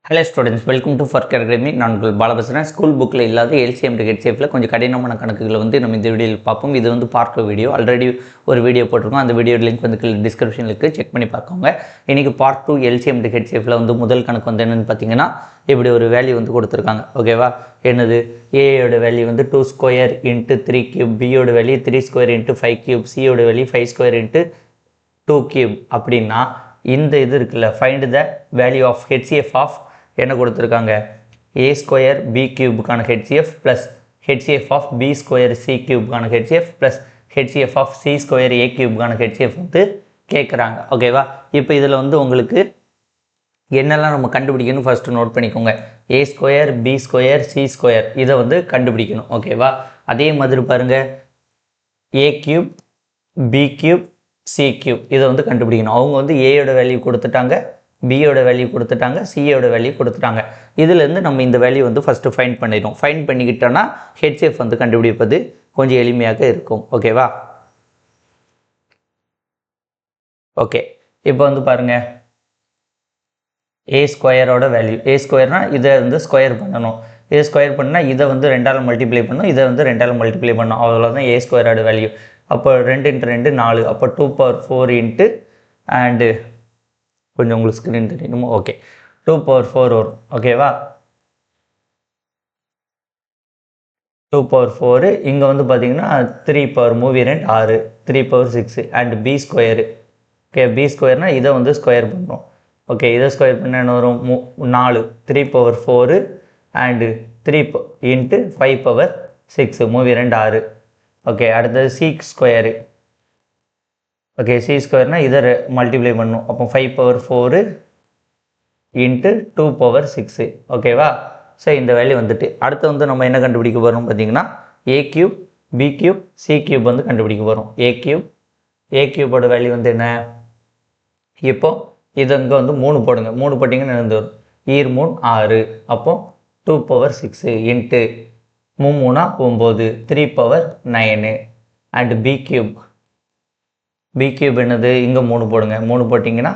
Hello students, welcome to ஃபர்கர் academy. நான் உங்கள் பாலபசரன். ஸ்கூல் புக்கில் இல்லாத எல்சிஎம் ஹெச்சிஎஃப்ல கொஞ்சம் கடினமான கணக்குகளை நம்ம இந்த வீடியோவில் பார்ப்போம். இது பார்ட் வீடியோ. ஆல்ரெடி ஒரு வீடியோ போட்டிருக்கோம். அந்த வீடியோ லிங்க் டிஸ்கிரிப்ஷனில் இருக்குது, செக் பண்ணி பார்க்கோங்க. இன்றைக்கி பார்ட் 2 எல்சிஎம் ஹெச்சிஎஃப்ல முதல் கணக்கு என்னென்னு பார்த்தீங்கன்னா, இப்படி ஒரு வேல்யூ கொடுத்துருக்காங்க. ஓகேவா? என்னது? ஏயோட வேல்யூ 2 ஸ்கொயர் இன்ட்டு 3 கியூப், பியோட வேல்யூ 3 ஸ்கொயர் இன்ட்டு 5 கியூப், சியோட வேல்யூ 5 ஸ்கொயர் இன்ட்டு 2 கியூப். அப்படின்னா இந்த இது இருக்குல்ல, find the value of HCF of என்ன கொடுத்துருக்காங்க, ஏ ஸ்கொயர் பி கியூபுக்கான HCF plus HCF of B square C கியூபுக்கான HCF plus HCF of C square A கியூபுக்கான ஹெச்சிஎஃப் கேட்குறாங்க. ஓகேவா? இப்போ இதில் உங்களுக்கு என்னெல்லாம் நம்ம கண்டுபிடிக்கணும் ஃபஸ்ட்டு நோட் பண்ணிக்கோங்க. A square B square C square இதை கண்டுபிடிக்கணும். ஓகேவா? அதே மாதிரி பாருங்கள், A cube B cube C cube இதை கண்டுபிடிக்கணும். அவங்க ஏயோட வேல்யூ கொடுத்துட்டாங்க, பியோட வேல்யூ கொடுத்துட்டாங்க, சியோட வேல்யூ கொடுத்துட்டாங்க. இதுலேருந்து நம்ம இந்த வேல்யூ ஃபஸ்ட்டு ஃபைண்ட் பண்ணிடுவோம். ஃபைண்ட் பண்ணிக்கிட்டோன்னா ஹெச்சிஎஃப் கண்டுபிடிப்பது கொஞ்சம் எளிமையாக இருக்கும். ஓகேவா? ஓகே, இப்போ பாருங்கள், ஏ ஸ்கொயரோட வேல்யூ, ஏ ஸ்கொயர்னால் இதை ஸ்கொயர் பண்ணணும். இதை ஸ்கொயர் பண்ணால் இதை 2ஆல் மல்டிப்ளை பண்ணணும், இதை 2ஆல் மல்டிப்ளை பண்ணணும். அவ்வளோதான் ஏ ஸ்கொயரோட வேல்யூ. அப்போ 2 × 2 4, அப்போ 2⁴ இன்ட்டு அண்டு கொஞ்சம் உங்களுக்கு ஸ்க்ரீன் தெரியணுமோ? ஓகே, 2⁴ வரும். ஓகேவா? 2⁴ இங்கே பார்த்தீங்கன்னா 3 மூவி 2 6, 3⁴ and B square. Okay, B ஸ்கொயர்னால் இதை ஸ்கொயர் பண்ணணும். ஓகே, இதை ஸ்கொயர் பண்ண என்ன வரும்? 4, 3⁴ அண்டு 3 இன்ட்டு 5⁴ மூவி 2 6. ஓகே, அடுத்தது சி ஸ்கொயரு. ஓகே, சி ஸ்கொயர்னால் இதை மல்டிப்ளை பண்ணணும். அப்போ 5⁴ இன்ட்டு 2⁴. ஓகேவா? ஸோ இந்த வேல்யூ அடுத்து நம்ம என்ன கண்டுபிடிக்க போகிறோம் பார்த்தீங்கன்னா, A cube B cube C cube கண்டுபிடிக்க போகிறோம். ஏ கியூபோட வேல்யூ என்ன? இப்போது இது இங்கே 3 போடுங்க. 3 போட்டிங்கன்னா இருந்து வரும் ஈர் 3 6, அப்போது 2⁴ into 3 9, 3⁴ and b cube. B cube என்னது? இங்கே 3 போடுங்க. 3 போட்டிங்கன்னா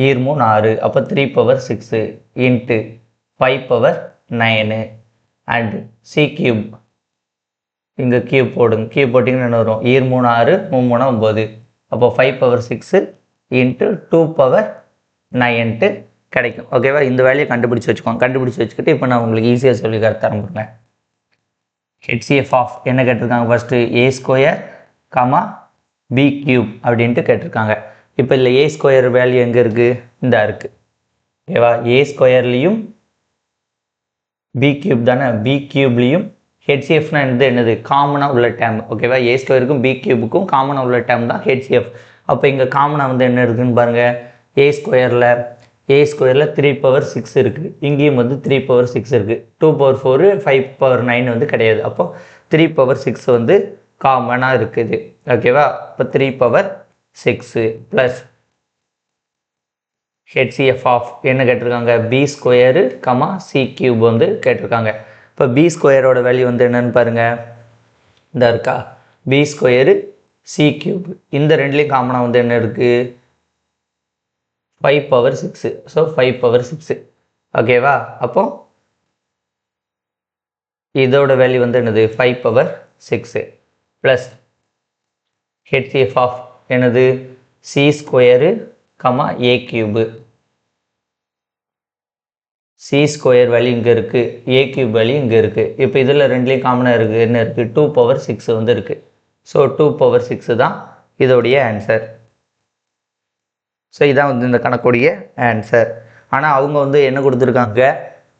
ஈர் 3 6, அப்போ 3⁴ இன்ட்டு 5⁴ அண்ட் சி கியூப். இங்கே கியூப் போடுங்க. கியூப் போட்டிங்கன்னா என்ன வரும்? ஈர் 3 6, 3 9, அப்போ 5⁴ இன்ட்டு 2⁴ கிடைக்கும். ஓகேவா? இந்த வேல்யூ கண்டுபிடிச்சி வச்சுக்கோங்க. கண்டுபிடிச்சி வச்சுக்கிட்டு இப்போ நான் உங்களுக்கு ஈஸியாக சொல்லி தரம்புங்க. ஹெச்சிஎஃப் ஆஃப் என்ன கேட்டிருக்காங்க? First A square comma B cube அப்படின்ட்டு கேட்டிருக்காங்க. இப்போ இல்லை ஏ ஸ்கொயர் வேல்யூ எங்கே இருக்குது? இந்த இருக்குது. ஓகேவா? ஏ ஸ்கொயர்லேயும் பி கியூப் தானே, பி கியூப்லேயும் ஹெச்சிஎஃப்னா என்னது? காமனாக உள்ள டேம். ஓகேவா? ஏ ஸ்கொயருக்கும் பி கியூபுக்கும் காமனாக உள்ள டேம் தான் ஹெச்சிஎஃப். அப்போ இங்கே காமனாக என்ன இருக்குதுன்னு பாருங்கள். ஏ ஸ்கொயரில் 3⁴ இருக்குது, இங்கேயும் 3⁴ இருக்குது. 2⁴ 5⁴ கிடையாது. அப்போ 3⁴ காமனாக இருக்குது. ஓகேவா? இப்போ 3⁴ ப்ளஸ் ஹெச்சிஎஃப் ஆஃப் என்ன கேட்டிருக்காங்க? B square comma c cube கேட்டிருக்காங்க. இப்போ பி ஸ்கொயரோட வேல்யூ என்னன்னு பாருங்கள். இந்த இருக்கா? B square c cube. இந்த ரெண்டுலேயும் காமனாக என்ன இருக்குது? 5⁴. ஸோ 5⁴. ஓகேவா? அப்போ இதோட வேல்யூ என்னது? 5⁴ ப்ளஸ் ஹெச்சிஎஃப் ஆஃப் என்னது? சி ஸ்கொயரு கமா ஏ கியூபு. சி ஸ்கொயர் வேல்யூ இங்கே இருக்குது, ஏ கியூப் வேல்யூ இங்கே இருக்குது. இப்போ இதில் ரெண்டுலேயும் காமனாக இருக்குது. என்ன இருக்குது? 2⁴ இருக்குது. ஸோ 2⁴ தான் இதோடைய ஆன்சர். ஸோ இதான் இந்த கணக்குடைய ஆன்சர். ஆனால் அவங்க என்ன கொடுத்துருக்காங்க?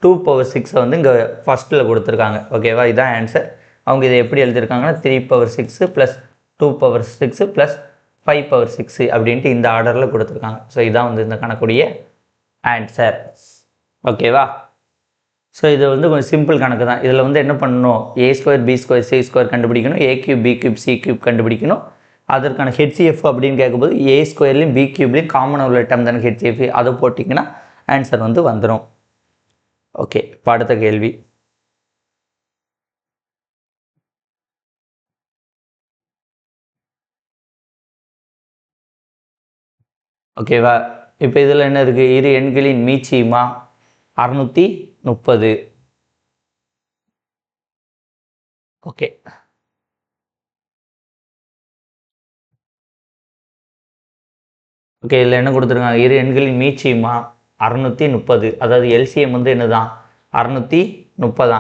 2⁴ இங்கே ஃபஸ்ட்டில் கொடுத்துருக்காங்க. ஓகேவா? இதான் ஆன்சர். அவங்க இதை எப்படி எழுதியிருக்காங்கன்னா 3⁴ ப்ளஸ் 2⁴ ப்ளஸ் 5⁴ அப்படின்ட்டு இந்த ஆர்டரில் கொடுத்துருக்காங்க. ஸோ இதான் இந்த கணக்குடைய ஆன்சர். ஓகேவா? ஸோ இது கொஞ்சம் சிம்பிள் கணக்கு தான். இதில் என்ன பண்ணணும்? A square B square C square கண்டுபிடிக்கணும், A cube B cube C cube கண்டுபிடிக்கணும். அதற்கான ஹெச்சிஎஃப் அப்படின்னு கேட்கும்போது ஏ ஸ்கொயர்லையும் பி கியூப்லையும் காமனாக உள்ள டேம் தானே ஹெச்சிஎஃப். அதை போட்டிங்கன்னா ஆன்சர் வந்துடும். ஓகே, இப்போ அடுத்த கேள்வி. ஓகேவா? இப்போ இதில் என்ன இருக்குது, இரு எண்களின் மீச்சியுமா 630. ஓகே, ஓகே இதில் என்ன கொடுத்துருக்காங்க, இரு எண்களின் மீச்சியுமா 630, அதாவது எல்சிஎம் வந்து என்னதான் 630.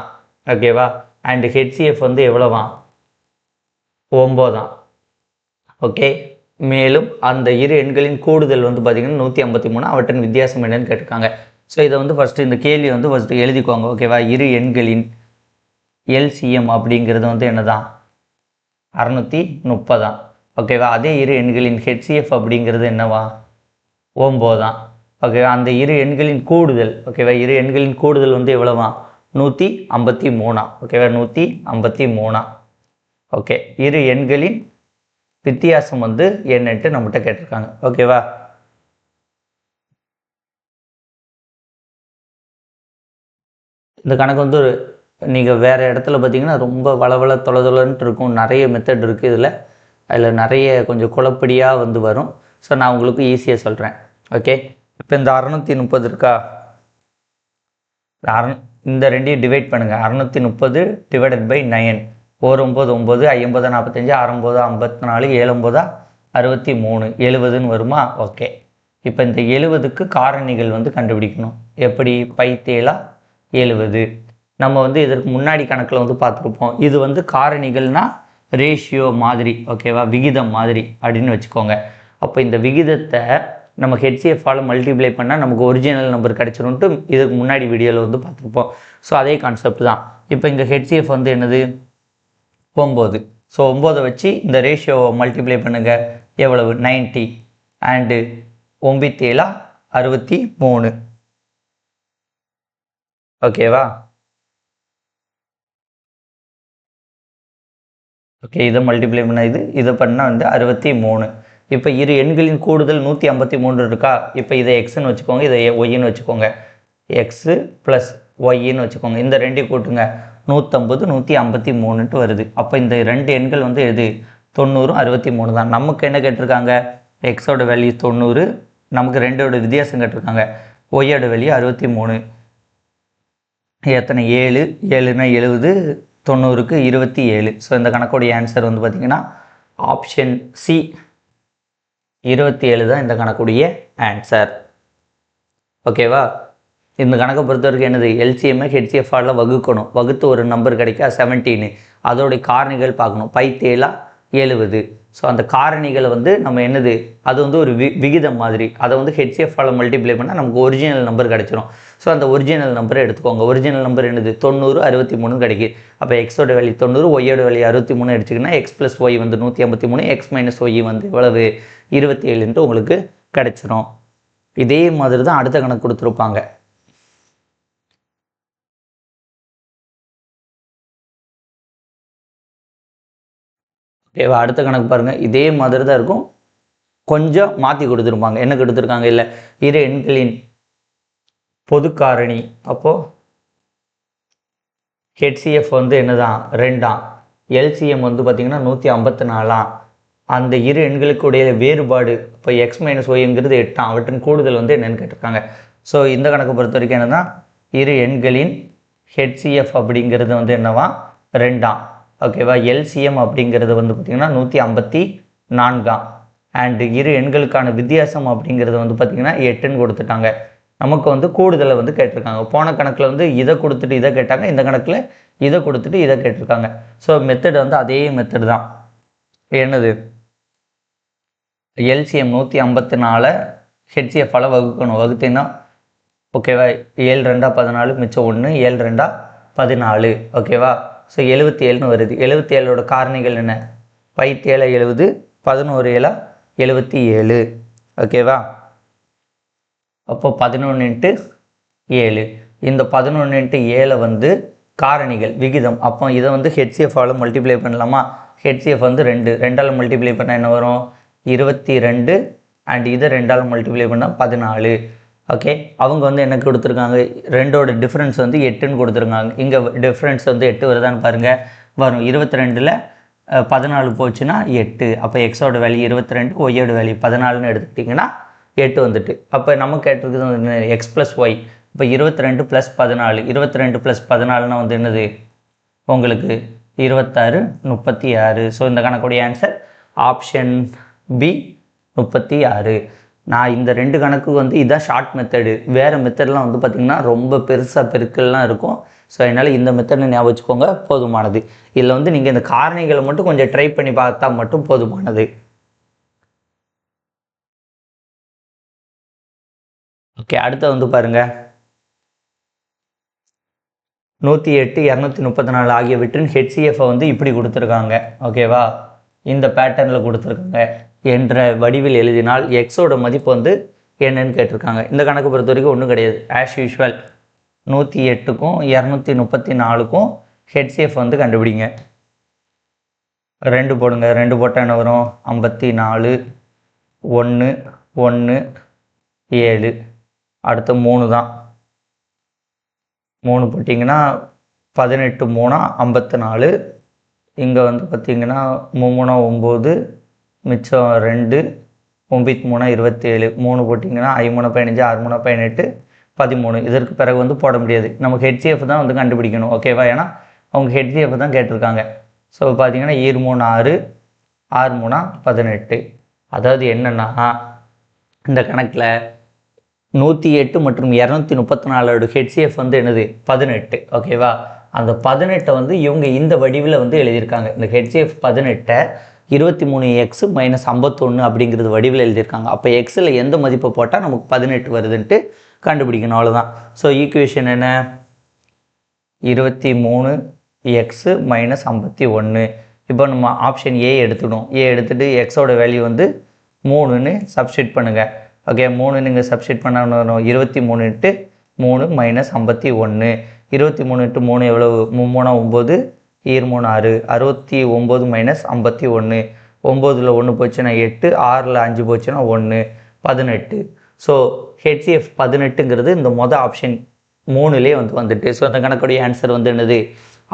ஓகேவா, அண்ட் ஹெச்சிஎஃப் வந்து எவ்வளோவா 9. ஓகே, மேலும் அந்த இரு எண்களின் கூடுதல் வந்து பார்த்திங்கன்னா 153, அவற்றின் வித்தியாசம் என்னன்னு கேட்டிருக்காங்க. ஸோ இதை வந்து ஃபஸ்ட்டு இந்த கேள்வி வந்து ஃபஸ்ட்டு எழுதிக்கோங்க. ஓகேவா, இரு எண்களின் எல்சிஎம் அப்படிங்கிறது வந்து என்னதான் 630. ஓகேவா, அதே இரு எண்களின் ஹெச்சிஎஃப் அப்படிங்கிறது என்னவா 9. ஓகேவா, அந்த இரு எண்களின் கூடுதல், ஓகேவா இரு எண்களின் கூடுதல் வந்து எவ்வளவா 153. ஓகேவா 153. ஓகே, இரு எண்களின் வித்தியாசம் வந்து என்னன்ட்டு நம்மகிட்ட கேட்டிருக்காங்க. ஓகேவா, இந்த கணக்கு வந்து நீங்கள் வேறு இடத்துல பார்த்தீங்கன்னா ரொம்ப வளவள தொலைதொலன்ட்டு இருக்கும். நிறைய மெத்தட் இருக்குது இதில். அதில் நிறைய கொஞ்சம் குழப்படியாக வந்து வரும். ஸோ நான் உங்களுக்கு ஈஸியாக சொல்கிறேன். ஓகே, இப்போ இந்த 630 இருக்கா, இந்த ரெண்டையும் டிவைட் பண்ணுங்கள். 630 டிவைடட் பை 9. 4 9 9, 50 45, 6 9 54, 7 9 63, 70ன்னு வருமா. ஓகே, இப்போ இந்த 70க்கு காரணிகள் வந்து கண்டுபிடிக்கணும். எப்படி, பைத்தேலா 70. நம்ம வந்து இதற்கு முன்னாடி கணக்கில் வந்து பார்த்துருப்போம். இது வந்து காரணிகள்னா ரேஷியோ மாதிரி, ஓகேவா விகிதம் மாதிரி அப்படின்னு வச்சுக்கோங்க. அப்போ இந்த விகிதத்தை நம்ம ஹெச்சிஎஃபால் மல்டிப்ளை பண்ணால் நமக்கு ஒரிஜினல் நம்பர் கிடச்சிரும்ட்டு இதுக்கு முன்னாடி வீடியோவில் வந்து பார்த்துருப்போம். ஸோ அதே கான்செப்ட் தான். இப்போ இங்கே ஹெச்சிஎஃப் வந்து என்னது 9. ஸோ 9 வச்சு இந்த ரேஷியோவை மல்டிப்ளை பண்ணுங்க, எவ்வளவு 90 அண்டு 9 63. ஓகேவா, ஓகே இதை மல்டிப்ளை பண்ண இதை பண்ணால் வந்து 63. இப்போ இரு எண்களின் கூடுதல் 153 இருக்கா. இப்போ இதை எக்ஸ்ன்னு வச்சுக்கோங்க, இதை ஒய்ன்னு வச்சுக்கோங்க. எக்ஸு ப்ளஸ் ஒய்ன்னு வச்சுக்கோங்க. இந்த ரெண்டையும் கூட்டுங்க, 150 153ன்ட்டு வருது. அப்போ இந்த ரெண்டு எண்கள் வந்து எது 90 63 தான். நமக்கு என்ன கேட்டிருக்காங்க, எக்ஸோட வேல்யூ 90, நமக்கு ரெண்டோட வித்தியாசம் கேட்டிருக்காங்க. ஒய்யோட வேல்யூ 63. எத்தனை 7, 7னா 70, 90க்கு 27. ஸோ இந்த கணக்கோடைய ஆன்சர் வந்து பார்த்திங்கன்னா ஆப்ஷன் சி 27 தான் இந்த கணக்குடைய ஆன்சர். ஓகேவா, இந்த கணக்கை பொறுத்த வரைக்கும் என்னது, எல்சிஎம்ஐ ஹெச்சிஎஃப்ஆரில் வகுக்கணும். வகுத்து ஒரு நம்பர் கிடைக்க 17, அதோடைய காரணிகள் பார்க்கணும். பைத்தேலா 70. ஸோ அந்த காரணிகளை வந்து நம்ம என்னது, அது வந்து ஒரு விகிதம் மாதிரி, அதை வந்து ஹெச்சிஎஃப்ஆரில் மல்டிப்ளை பண்ணால் நமக்கு ஒரிஜினல் நம்பர் கிடைச்சிரும். ஸோ அந்த ஒரிஜினல் நம்பரை எடுத்துக்கோங்க. ஒரிஜினல் நம்பர் என்னது 90 63 கிடைக்கும். அப்போ எக்ஸோட வேல்யூ 90, ஒய்யோட வேல்யூ 63 எடுத்துக்கிங்கன்னா எக்ஸ் ப்ளஸ் ஒய் வந்து 153, எக்ஸ் மைனஸ் ஒய் வந்து எவ்வளவு 27ன்ட்டு உங்களுக்கு கிடைச்சிரும். இதே மாதிரி தான் அடுத்த கணக்கு கொடுத்துருப்பாங்க. ஓகேவா, அடுத்த கணக்கு பாருங்கள், இதே மாதிரி தான் இருக்கும், கொஞ்சம் மாற்றி கொடுத்துருப்பாங்க. என்ன கொடுத்துருக்காங்க, இல்லை இரு எண்களின் பொது காரணி. அப்போது ஹெச்சிஎஃப் வந்து என்னதான் 2, எல்சிஎம் வந்து பார்த்திங்கன்னா 154. அந்த இரு எண்களுக்குடைய வேறுபாடு இப்போ எக்ஸ் மைனஸ் ஒய்ங்கிறது 8, அவற்றின் கூடுதல் வந்து என்னென்னு கேட்டிருக்காங்க. ஸோ இந்த கணக்கை பொறுத்த வரைக்கும் என்னன்னா, இரு எண்களின் ஹெச்சிஎஃப் அப்படிங்கிறது வந்து என்னவா 2. ஓகேவா, எல்சிஎம் அப்படிங்கிறது வந்து பார்த்திங்கன்னா 154. அண்டு இரு எண்களுக்கான வித்தியாசம் அப்படிங்கிறது வந்து பார்த்திங்கன்னா 8ன்னு கொடுத்துட்டாங்க. நமக்கு வந்து கூடுதலை வந்து கேட்டிருக்காங்க. போன கணக்கில் வந்து இதை கொடுத்துட்டு இதை கேட்டாங்க, இந்த கணக்கில் இதை கொடுத்துட்டு இதை கேட்டிருக்காங்க. ஸோ மெத்தட் வந்து அதே மெத்தட் தான். என்னது, எல்சிஎம் 154 ஹெச்சிஎஃபால் வகுக்கணும். வகுத்தீங்கன்னா ஓகேவா, 7 2 14, மிச்சம் 1, 7 2 14. ஓகேவா, ஸோ 77ன்னு வருது. 77ஓட காரணிகள் என்ன, 5 7 70, 11 7 77. ஓகேவா, அப்போ 11 × 7. இந்த 11 × 7 வந்து காரணிகள் விகிதம். அப்போ இதை வந்து ஹெச்சிஎஃபால் மல்டிப்ளை பண்ணலாமா. ஹெச்சிஎஃப் வந்து 2, 2ஆல் மல்டிப்ளை பண்ணால் என்ன வரும் 22. அண்ட் இதை 2ஆல் மல்டிப்ளை பண்ணால் 14. ஓகே, அவங்க வந்து என்ன கொடுத்துருக்காங்க, ரெண்டோட டிஃப்ரென்ஸ் வந்து 8ன்னு கொடுத்துருக்காங்க. இங்கே டிஃப்ரென்ஸ் வந்து 8 வருதான்னு பாருங்கள், வரும். 22ல் 14 போச்சுன்னா 8. அப்போ எக்ஸோட வேல்யூ 22, ஒய்யோட வேல்யூ 14ன்னு எடுத்துக்கிட்டிங்கன்னா 8 வந்துட்டு. அப்போ நம்ம கேட்டிருக்குது எக்ஸ் ப்ளஸ் ஒய். இப்போ 22 + 14, 22 + 14னா வந்து என்னது உங்களுக்கு 26, 36. ஸோ இந்த கணக்குடைய ஆன்சர் ஆப்ஷன் பி 36. நான் இந்த 2 கணக்கு வந்து இதான் ஷார்ட் மெத்தடு. வேறு மெத்தட்லாம் வந்து பார்த்திங்கன்னா ரொம்ப பெருசாக பெருக்கெல்லாம் இருக்கும். ஸோ அதனால் இந்த மெத்தடை ஞாபகம் வச்சுக்கோங்க, போதுமானது. இதில் வந்து நீங்கள் இந்த காரணிகளை மட்டும் கொஞ்சம் ட்ரை பண்ணி பார்த்தா மட்டும் போதுமானது. ஓகே, அடுத்து வந்து பாருங்கள், 108, 234 ஆகியவற்றின் ஹெச்சிஎஃப்பை வந்து இப்படி கொடுத்துருக்காங்க. ஓகேவா, இந்த பேட்டர்னில் கொடுத்துருக்காங்க என்ற வடிவில் எழுதினால் எக்ஸோட மதிப்பு வந்து என்னன்னு கேட்டிருக்காங்க. இந்த கணக்கு பொறுத்த வரைக்கும் ஒன்றும் கிடையாது. ஆஸ் யூஷுவல் 108க்கும் 234க்கும் ஹெச்சிஎஃப் வந்து கண்டுபிடிங்க. 2 போடுங்க. 2 போட்டால் என்ன வரும்? 54, 1, 1, 7. அடுத்து 3 தான். 3 போட்டிங்கன்னா 18 3 54. இங்கே வந்து பார்த்திங்கன்னா 3 9, மிச்சம் 2, 9 3 27. 3 போட்டிங்கன்னா 5 3 15, 6 3 18, 13. இதற்கு பிறகு வந்து போட முடியாது. நமக்கு ஹெச்சிஎஃப் தான் வந்து கண்டுபிடிக்கணும். ஓகேவா, ஏன்னா அவங்க ஹெச்சிஎஃப் தான் கேட்டிருக்காங்க. ஸோ பார்த்தீங்கன்னா 7 3 6, 6 3 18. அதாவது என்னென்னா இந்த கணக்கில் 108 மற்றும் 234 ஹெச்சிஎஃப் வந்து என்னது 18. ஓகேவா, அந்த 18 வந்து இவங்க இந்த வடிவில் வந்து எழுதியிருக்காங்க. இந்த ஹெச்சிஎஃப் 18 23x - 51 அப்படிங்கிறது வடிவில் எழுதியிருக்காங்க. அப்போ எக்ஸில் எந்த மதிப்பை போட்டால் நமக்கு 18 வருதுன்ட்டு கண்டுபிடிக்கணும், அவ்வளோதான். ஸோ ஈக்குவேஷன் என்ன? 23x - 51. இப்போ நம்ம ஆப்ஷன் ஏ எடுத்துக்கணும். ஏ எடுத்துகிட்டு எக்ஸோட வேல்யூ வந்து 3ன்னு சப்ஸ்டிட் பண்ணுங்கள். ஓகே, 3 நீங்கள் சப்ஸ்டிட் பண்ண 23 × 3 - 51. 23 × 3 எவ்வளவு? 3 9, 2 3 6, 69 - 51. 9ல் 1 போச்சுன்னா 8, 6ல் 5 போச்சுன்னா 1, 18. ஸோ ஹெச்சிஎஃப் 18ங்கிறது இந்த மொதல் ஆப்ஷன் 3லே வந்துட்டு. ஸோ அந்த கணக்குடைய ஆன்சர் வந்து என்னது?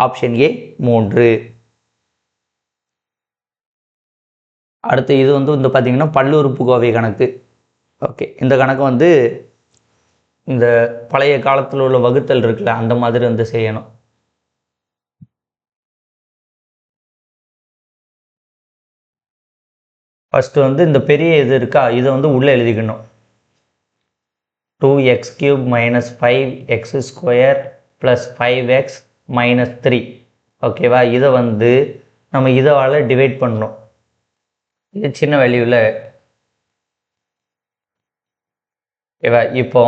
Option A 3. அடுத்து இது வந்து பார்த்தீங்கன்னா பல்லுறுப்புக்கோவை கணக்கு. ஓகே, இந்த கணக்கு வந்து இந்த பழைய காலத்தில் உள்ள வகுத்தல் இருக்குல்ல, அந்த மாதிரி வந்து செய்யணும். ஃபஸ்ட்டு வந்து இந்த பெரிய இது இருக்கா, இதை வந்து உள்ளே எழுதிக்கணும். 2x³ - 5x² + 5x - 3. ஓகேவா, இதை வந்து நம்ம இதால் டிவைட் பண்ணணும். இது சின்ன வேல்யூவில். ஓகேவா, இப்போ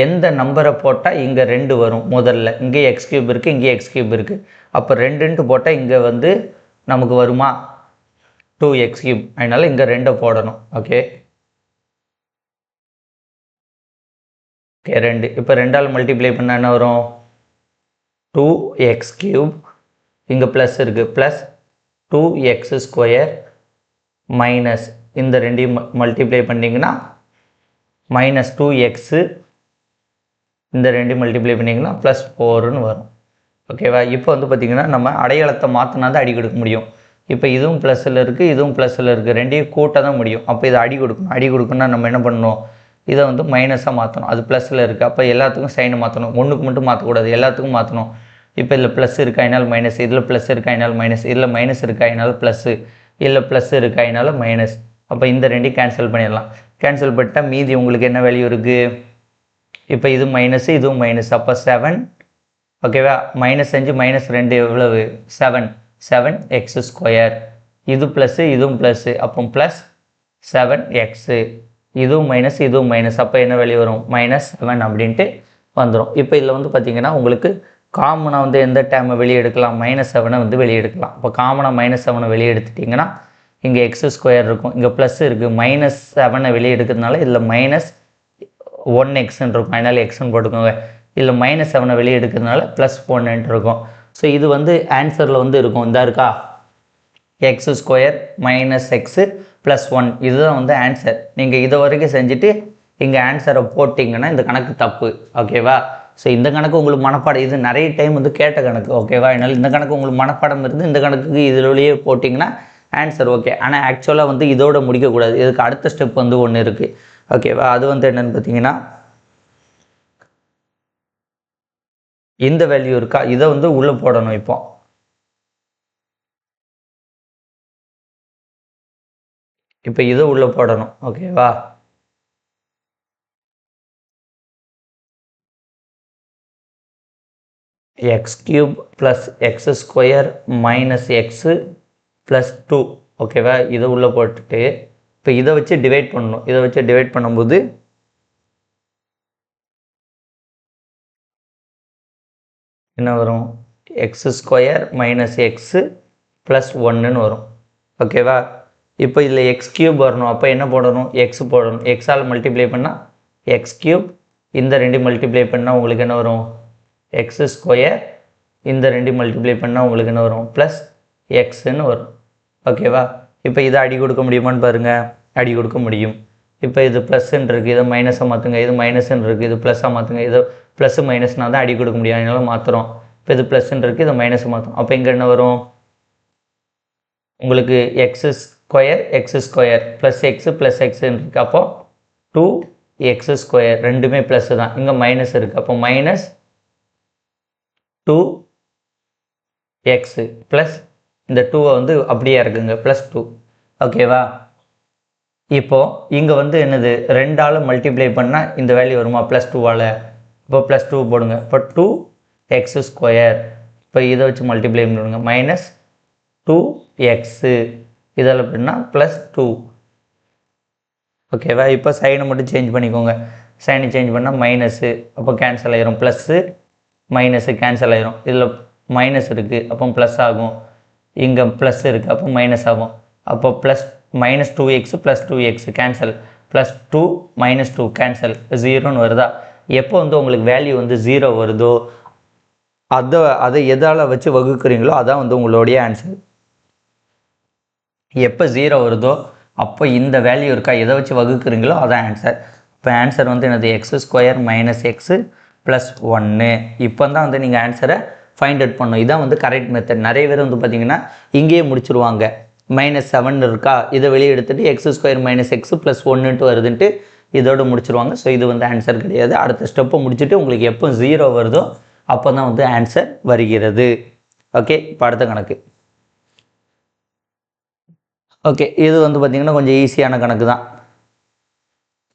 எந்த நம்பரை போட்டால் இங்கே 2 வரும்? முதல்ல இங்கே x³ இருக்குது, இங்கே x³ இருக்குது. அப்போ 2ன்ட்டு போட்டால் இங்கே வந்து நமக்கு வருமா? 2x³. அதனால் இங்கே 2 போடணும். ஓகே, 2. இப்போ 2ஆல் மல்டிப்ளை பண்ணால் என்ன வரும்? 2x³ இங்கே ப்ளஸ் இருக்குது, ப்ளஸ் 2x² மைனஸ் இந்த 2ஐயும் மல்டிப்ளை பண்ணிங்கன்னா -2x, இந்த 2ஐயும் மல்டிப்ளை பண்ணிங்கன்னா +4ன்னு வரும். ஓகேவா, இப்போ வந்து பார்த்திங்கன்னா நம்ம அடையாளத்தை மாற்றினா தான் அடி கொடுக்க முடியும். இப்போ இதுவும் ப்ளஸில் இருக்குது, இதுவும் ப்ளஸில் இருக்குது, 2ஐயும் கூட்ட தான் முடியும். அப்போ இதை அடி கொடுக்கணும். அடி கொடுக்கணும்னா நம்ம என்ன பண்ணணும்? இதை வந்து மைனஸாக மாற்றணும். அது ப்ளஸில் இருக்குது. அப்போ எல்லாத்துக்கும் சைனை மாற்றணும். ஒன்றுக்கு மட்டும் மாற்றக்கூடாது, எல்லாத்துக்கும் மாற்றணும். இப்போ இதில் ப்ளஸ் இருக்கா, அதனால் மைனஸ். இதில் ப்ளஸ் இருக்கா, அதனால் மைனஸ். இதில் மைனஸ் இருக்கா, அதனால் ப்ளஸ்ஸு. இல்லை ப்ளஸ் இருக்கா, அதனால் மைனஸ். அப்போ இந்த 2ஐயும் கேன்சல் பண்ணிடலாம். கேன்சல் பண்ணிட்டால் மீதி உங்களுக்கு என்ன வேல்யூ இருக்குது? இப்போ இது மைனஸு, இதுவும் மைனஸ். அப்போ 7. ஓகேவா, -5 - 2 எவ்வளவு? 7. 7x². இது ப்ளஸ்ஸு, இதுவும் ப்ளஸ்ஸு. அப்போ ப்ளஸ் 7x. இதுவும் மைனஸ், இதுவும் மைனஸ். அப்போ என்ன வேல்யூ வரும்? -7 அப்படின்ட்டு வந்துடும். இப்போ இதில் வந்து பார்த்திங்கன்னா உங்களுக்கு காமனாக வந்து எந்த டேர்மை வெளியே எடுக்கலாம்? -7 வந்து வெளியே எடுக்கலாம். இப்போ காமனாக -7 வெளியே எடுத்துட்டிங்கன்னா இங்கே x² இருக்கும், இங்கே ப்ளஸ் இருக்குது. -7 வெளியே எடுக்கிறதுனால இதில் -1xன்னு இருக்கும், அதனால் எக்ஸ்ன்னு போட்டுக்கோங்க. இதில் -7 வெளியே எடுக்கிறதுனால +1 இருக்கும். ஸோ இது வந்து ஆன்சரில் வந்து இருக்கும். இந்த இருக்கா, x² - x +1. இதுதான் வந்து ஆன்சர். நீங்கள் இதை வரைக்கும் செஞ்சுட்டு இங்கே ஆன்சரை போட்டிங்கன்னா இந்த கணக்கு தப்பு. ஓகேவா, ஸோ இந்த கணக்கு உங்களுக்கு மனப்பாடம். இது நிறைய டைம் வந்து கேட்ட கணக்கு. ஓகேவா, அதனால் இந்த கணக்கு உங்களுக்கு மனப்பாடம் இருந்து இந்த கணக்குக்கு இதிலேயே போட்டிங்கன்னா ஆன்சர் ஓகே. ஆனால் ஆக்சுவலாக வந்து இதோட முடிக்கக்கூடாது. இதுக்கு அடுத்த ஸ்டெப் வந்து ஒன்று இருக்குது. ஓகேவா? அது வந்து என்னென்னு பார்த்தீங்கன்னா இந்த வேல்யூ இருக்கா, இதை வந்து உள்ளே போடணும். இப்போ இதை உள்ளே போடணும். ஓகேவா? X cube plus X square minus x plus 2. ஓகேவா? இதை உள்ளே போட்டுட்டு இப்போ இதை வச்சு டிவைட் பண்ணணும். இதை வச்சு டிவைட் பண்ணும்போது என்ன வரும்? X square minus x plus 1ன்னு வரும். ஓகேவா? இப்போ இதில் எக்ஸ் கியூப் வரணும். அப்போ என்ன போடணும்? எக்ஸ் போடணும். எக்ஸால் மல்டிப்ளை பண்ணால் எக்ஸ் கியூப், இந்த ரெண்டு மல்டிப்ளை பண்ணால் உங்களுக்கு என்ன வரும்? எக்ஸ் ஸ்கொயர், இந்த ரெண்டு மல்டிப்ளை பண்ணால் உங்களுக்கு என்ன வரும்? ப்ளஸ் எக்ஸுன்னு வரும். ஓகேவா? இப்போ இதை அடி கொடுக்க முடியுமான்னு பாருங்கள். அடி கொடுக்க முடியும். இப்போ இது ப்ளஸ்ன்னு இருக்குது, இதை மைனஸாக மாற்றுங்க. இது மைனஸ்ன்னு இருக்குது, இது ப்ளஸ்ஸாக மாற்றுங்க. இது ப்ளஸ் மைனஸ்னால் தான் அடி கொடுக்க முடியும், அதனால மாற்றுறோம். இப்போ இது ப்ளஸ்ன்னு இருக்குது, இதை மைனஸை மாற்றும். அப்போ இங்கே என்ன வரும்? உங்களுக்கு எக்ஸ் ஸ்கொயர் ப்ளஸ் எக்ஸ்ன்னு இருக்குது. அப்போ 2x ஸ்கொயர் ரெண்டுமே ப்ளஸ் தான். இங்கே மைனஸ் இருக்குது. அப்போ மைனஸ் 2x ப்ளஸ் இந்த 2வை வந்து அப்படியே இருக்குங்க, ப்ளஸ் 2. ஓகேவா? இப்போது இங்கே வந்து என்னது? 2ஆல் மல்டிப்ளை பண்ணால் இந்த வேல்யூ வருமா? ப்ளஸ் 2ஆல். இப்போ ப்ளஸ் 2 போடுங்க. இப்போ 2x ஸ்கொயர், இப்போ இதை வச்சு மல்டிப்ளை பண்ணுங்க. மைனஸ் 2x இதில் அப்படின்னா ப்ளஸ் 2. ஓகேவா? இப்போ சைனை மட்டும் சேஞ்ச் பண்ணிக்கோங்க. சைனை சேஞ்ச் பண்ணால் மைனஸு, அப்போ கேன்சல் ஆயிரும். ப்ளஸ்ஸு மைனஸு கேன்சல் ஆயிரும். இதில் மைனஸ் இருக்குது, அப்போ ப்ளஸ் ஆகும். இங்கே ப்ளஸ் இருக்குது, அப்போ மைனஸ் ஆகும். அப்போ plus minus 2x plus 2x cancel, plus 2 minus 2 cancel, 0ன்னு வருதா? எப்போ வந்து உங்களுக்கு வேல்யூ வந்து 0 வருதோ அதை எதால் வச்சு வகுக்கிறீங்களோ அதான் வந்து உங்களுடைய ஆன்சர். எப்போ 0 வருதோ அப்போ இந்த வேல்யூ இருக்கா, எதை வச்சு வகுக்கிறீங்களோ அதான் ஆன்சர். இப்போ ஆன்சர் வந்து என்னது? X square minus x plus 1. இப்போ தான் வந்து நீங்கள் ஆன்சரை ஃபைண்ட் அவுட் பண்ணணும். இதான் வந்து கரெக்ட் மெத்தட். நிறைய பேர் வந்து பார்த்தீங்கன்னா இங்கேயே முடிச்சுருவாங்க. -7 இருக்கா, இதை வெளியே எடுத்துகிட்டு x square minus x plus 1ன்ட்டு வருதுன்ட்டு இதோடு முடிச்சுருவாங்க. ஸோ இது வந்து ஆன்சர் கிடையாது. அடுத்த ஸ்டெப்பை முடிச்சுட்டு உங்களுக்கு எப்போ 0 வருதோ அப்போ தான் வந்து ஆன்சர் வருகிறது. ஓகே, இப்போ அடுத்த கணக்கு. ஓகே, இது வந்து பார்த்திங்கன்னா கொஞ்சம் ஈஸியான கணக்கு தான்.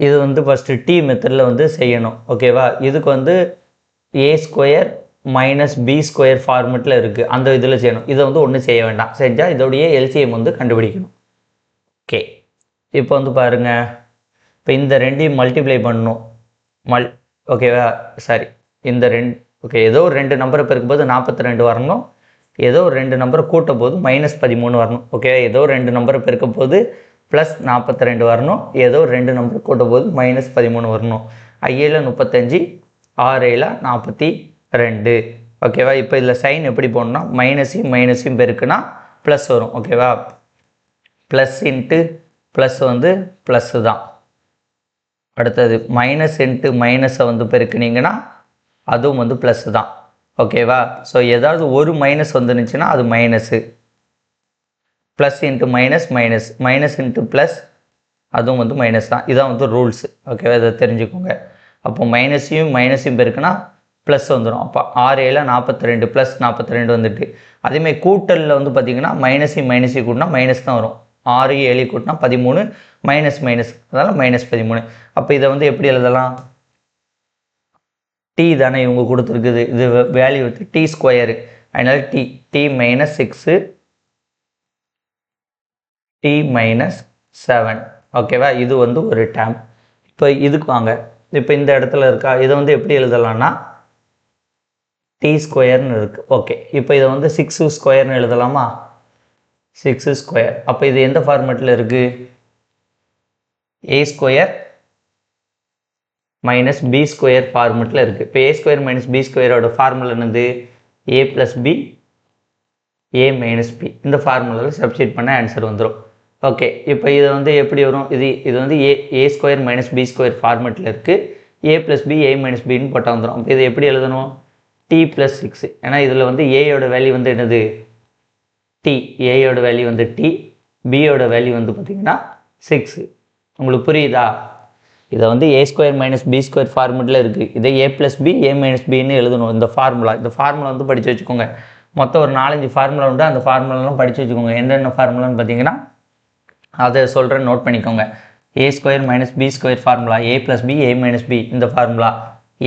இது வந்து ஃபஸ்ட்டு டி மெத்தடில் வந்து செய்யணும். ஓகேவா? இதுக்கு வந்து a square minus B square ஃபார்மெட்டில் இருக்குது, அந்த இதில் செய்யணும். இதை வந்து ஒன்றும் செய்ய வேண்டாம். செஞ்சால் இதோடைய எல்சிஎம் வந்து கண்டுபிடிக்கணும். ஓகே, இப்போ வந்து பாருங்கள். இப்போ இந்த ரெண்டையும் மல்டிப்ளை பண்ணணும். ஓகேவா? சாரி, இந்த ஓகே, ஏதோ ஒரு 2 நம்பரை பெருக்கும்போது 42 வரணும். ஏதோ ஒரு 2 நம்பரை கூட்டும் போது -13 வரணும். ஓகே, ஏதோ 2 நம்பரை பெருக்கும் போது ப்ளஸ் 42 வரணும். ஏதோ 2 நம்பர் கூட்டும் போது -13 வரணும். 5 35, 6 42. ஓகேவா? இப்போ இதில் சைன் எப்படி போடணும்னா மைனஸையும் பெருக்குனா ப்ளஸ் வரும். ஓகேவா? ப்ளஸ் இன்ட்டு ப்ளஸ் வந்து ப்ளஸ்ஸு தான். அடுத்தது மைனஸ் இன்ட்டு மைனஸை வந்து பெருக்குனிங்கன்னா அதுவும் வந்து ப்ளஸ்ஸு தான். ஓகேவா? ஸோ ஏதாவது ஒரு மைனஸ் வந்துருந்துச்சுன்னா அது minus. Plus into minus into plus, அதுவும் வந்து மைனஸ் தான். இதான் வந்து ரூல்ஸு. ஓகேவா? இதை தெரிஞ்சுக்கோங்க. அப்போ மைனஸையும் பெருக்குனா ப்ளஸ் வந்துடும். அப்போ 6 42 ப்ளஸ் 42 வந்துட்டு. அதேமாதிரி கூட்டலில் வந்து பார்த்திங்கன்னா மைனஸையும் கூட்டினா மைனஸ் தான் வரும். 6 7 கூட்டினா 13, மைனஸ் அதனால் -13. அப்போ இதை வந்து எப்படி எழுதலாம்? டி தானே இவங்க கொடுத்துருக்குது, இது வேல்யூ வந்து டி ஸ்கொயரு, அதனால் டி மைனஸ் 6 டி மைனஸ் 7. ஓகேவா? இது வந்து ஒரு டேம். இப்போ இதுக்கு வாங்க. இப்போ இந்த இடத்துல இருக்கா, இதை வந்து எப்படி எழுதலாம்னா டி ஸ்கொயர்னு இருக்குது. ஓகே, இப்போ இதை வந்து 6 ஸ்கொயர்னு எழுதலாமா? 6 ஸ்கொயர். அப்போ இது எந்த ஃபார்மேட்டில் இருக்குது? ஏ ஸ்கொயர் மைனஸ் பி ஸ்கொயர் ஃபார்மெட்டில் இருக்குது. இப்போ ஏ ஸ்கொயர் மைனஸ் பி ஸ்கொயரோட ஃபார்முலா என்னது? ஏ plus B A minus B. இந்த ஃபார்முலாவில் சப்ஸ்டிட் பண்ண ஆன்சர் வந்துடும். ஓகே, இப்போ இதை வந்து எப்படி வரும்? இது வந்து a square minus B square ஃபார்மெட்டில் இருக்குது. A plus B A minus பின்னு போட்டால் வந்துடும். அப்போ இதை எப்படி எழுதணும்? D plus 6. ஏன்னா இதில் வந்து ஏயோட வேல்யூ வந்து என்னது? டி. ஏயோட வேல்யூ வந்து டி, பியோட வேல்யூ வந்து பார்த்திங்கன்னா 6. உங்களுக்கு புரியுதா? இதை வந்து a square minus B square ஃபார்முட்டில் இருக்குது. இதை a plus B A minus பின்னு எழுதணும். இந்த ஃபார்முலா வந்து படித்து வச்சுக்கோங்க. மொத்தம் ஒரு 4-5 ஃபார்முலா உண்டு. அந்த ஃபார்முலாலாம் படித்து வச்சுக்கோங்க. என்னென்ன ஃபார்முலான்னு பார்த்தீங்கன்னா அதை சொல்கிறேன், நோட் பண்ணிக்கோங்க. A square minus B square formula, A plus B A minus B இந்த formula,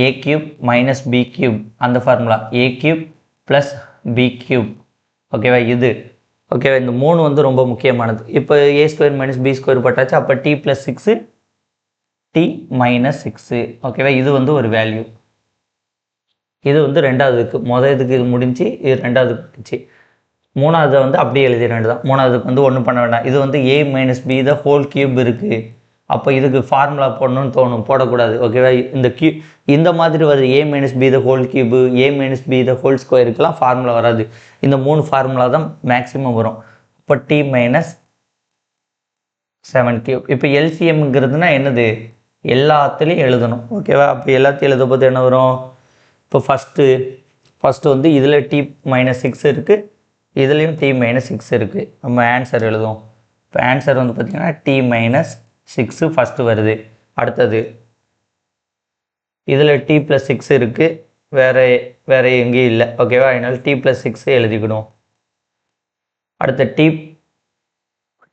A cube minus B cube அந்த formula, A cube plus B cube. ஓகேவா? இது ஓகேவா? இந்த 3 வந்து ரொம்ப முக்கியமானது. இப்போ A square minus B square போட்டாச்சு. அப்போ டி ப்ளஸ் 6 டி மைனஸ் 6. ஓகேவா? இது வந்து ஒரு வேல்யூ. இது வந்து ரெண்டாவதுக்கு, இதுக்கு இது முடிஞ்சு, இது ரெண்டாவதுக்கு முடிச்சு. மூணாவது வந்து அப்படியே எழுதிட வேண்டியதான். மூணாவதுக்கு வந்து ஒன்றும் பண்ண வேண்டாம். இது வந்து A minus B the whole cube இருக்குது. அப்போ இதுக்கு ஃபார்முலா போடணும்னு தோணும், போடக்கூடாது. ஓகேவா? இந்த மாதிரி வருது. A minus B the whole cube, A minus B the whole ஸ்கொயருக்கெல்லாம் ஃபார்முலா வராது. இந்த 3 ஃபார்முலா தான் மேக்ஸிமம் வரும். இப்போ டி மைனஸ் 7 கியூப். இப்போ எல்சிஎம்ங்கிறதுனா என்னது? எல்லாத்துலேயும் எழுதணும். ஓகேவா? அப்போ எல்லாத்தையும் எழுத போது என்ன வரும்? இப்போ ஃபஸ்ட்டு வந்து இதில் டி மைனஸ் 6 இருக்குது, இதுலேயும் டி மைனஸ் 6 இருக்குது. நம்ம ஆன்சர் எழுதுவோம். இப்போ ஆன்சர் வந்து பார்த்திங்கன்னா டி மைனஸ் 6 ஃபஸ்ட்டு வருது. அடுத்தது இதில் டி ப்ளஸ் 6 இருக்குது, வேறு எங்கேயும் இல்லை. ஓகேவா? அதனால் டி ப்ளஸ் 6 எழுதிக்கணும். அடுத்த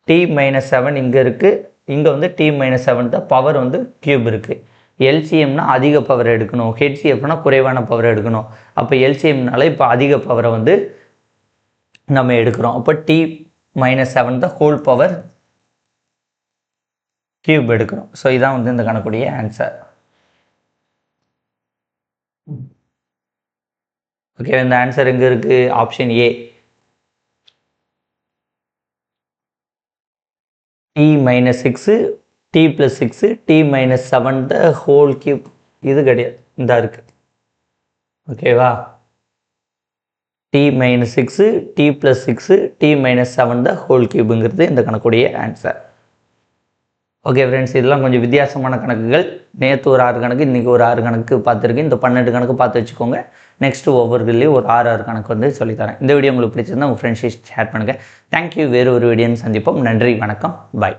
டி மைனஸ் 7 இங்கே இருக்குது. இங்கே வந்து டி மைனஸ் 7 தான் பவர் வந்து கியூப் இருக்குது. எல்சிஎம்னா அதிக பவர் எடுக்கணும், ஹெச்சிஎஃப்னா குறைவான பவர் எடுக்கணும். அப்போ எல்சிஎம்னால இப்போ அதிக பவரை வந்து நம்ம எடுக்கிறோம். அப்போ டி மைனஸ் 7 தான் ஹோல் பவர் கியூப் எடுக்கிறோம். ஸோ இதான் வந்து இந்த கணக்குடைய ஆன்சர். ஓகே, இந்த ஆன்சர் எங்கே இருக்குது? Option A, D minus 6 D plus 6 D minus 7 the whole cube. இது கிடையாது, இந்த இருக்குது. ஓகேவா? D minus 6 D plus 6 D minus 7 the whole கியூபுங்கிறது இந்த கணக்குடைய ஆன்சர். ஓகே ஃப்ரெண்ட்ஸ், இதெல்லாம் கொஞ்சம் வித்தியாசமான கணக்குகள். நேற்று ஒரு 6 கணக்கு, இன்றைக்கி ஒரு 6 கணக்கு பார்த்துருக்கேன். இந்த 12 கணக்கு பார்த்து வச்சுக்கோங்க. நெக்ஸ்ட்டு ஒவ்வொருலேயும் ஒரு 6 கணக்கு வந்து சொல்லித்தரேன். இந்த வீடியோ உங்களுக்கு பிடிச்சிருந்தா உங்கள் ஃப்ரெண்ட்ஸ் ஷேர் பண்ணுங்கள். தேங்க்யூ. வேறு ஒரு வீடியோன்னு சந்திப்போம். நன்றி, வணக்கம், பாய்.